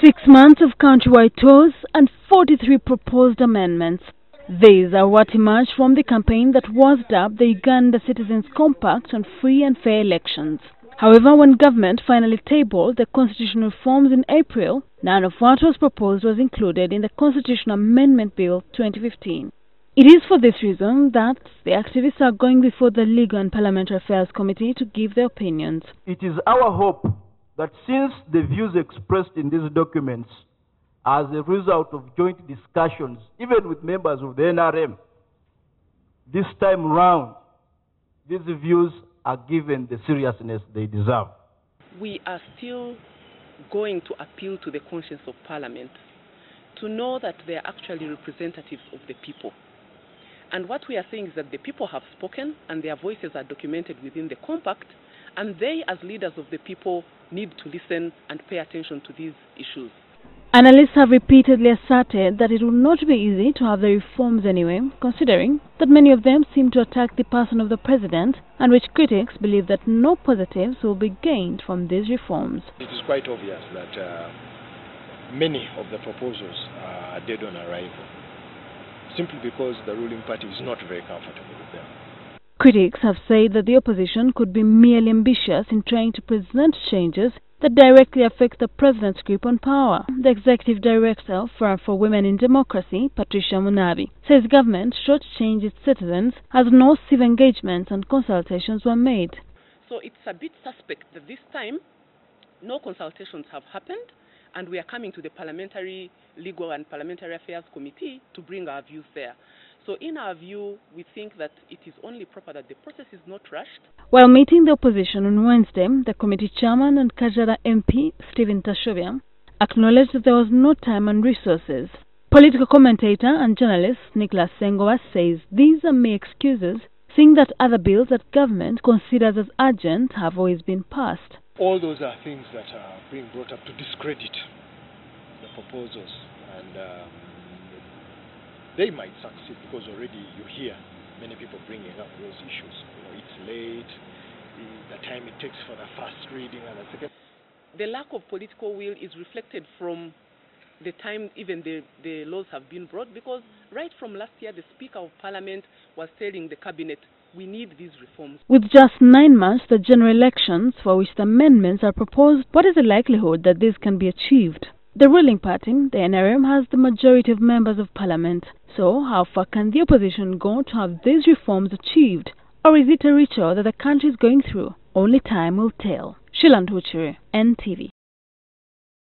6 months of countrywide tours and 43 proposed amendments. These are what emerged from the campaign that was dubbed the Uganda Citizens Compact on Free and Fair Elections. However, when government finally tabled the constitutional reforms in April, none of what was proposed was included in the Constitutional Amendment Bill 2015. It is for this reason that the activists are going before the Legal and Parliamentary Affairs Committee to give their opinions. It is our hope that since the views expressed in these documents as a result of joint discussions, even with members of the NRM, this time round, these views are given the seriousness they deserve. We are still going to appeal to the conscience of Parliament to know that they are actually representatives of the people. And what we are saying is that the people have spoken and their voices are documented within the compact, and they, as leaders of the people, need to listen and pay attention to these issues. Analysts have repeatedly asserted that it will not be easy to have the reforms anyway, considering that many of them seem to attack the person of the president, and which critics believe that no positives will be gained from these reforms. It is quite obvious that many of the proposals are dead on arrival, simply because the ruling party is not very comfortable with them. Critics have said that the opposition could be merely ambitious in trying to present changes that directly affect the president's grip on power. The executive director of Forum for Women in Democracy, Patricia Munabi, says government shortchanged its citizens as no civic engagements and consultations were made. So it's a bit suspect that this time no consultations have happened, and we are coming to the Parliamentary Legal and Parliamentary Affairs Committee to bring our views there. So in our view, we think that it is only proper that the process is not rushed. While meeting the opposition on Wednesday, the committee chairman and Kajara MP, Stephen Tashovia, acknowledged that there was no time and resources. Political commentator and journalist Nicholas Sengowa says these are mere excuses, seeing that other bills that government considers as urgent have always been passed. All those are things that are being brought up to discredit the proposals, and they might succeed because already you hear many people bringing up those issues. You know, it's late, the time it takes for the first reading and the second. The lack of political will is reflected from the time even the laws have been brought, because right from last year the Speaker of Parliament was telling the Cabinet, we need these reforms. With just 9 months to the general elections for which the amendments are proposed, what is the likelihood that this can be achieved? The ruling party, the NRM, has the majority of members of Parliament. So, how far can the opposition go to have these reforms achieved? Or is it a ritual that the country is going through? Only time will tell. Sheila Nduhukire, NTV.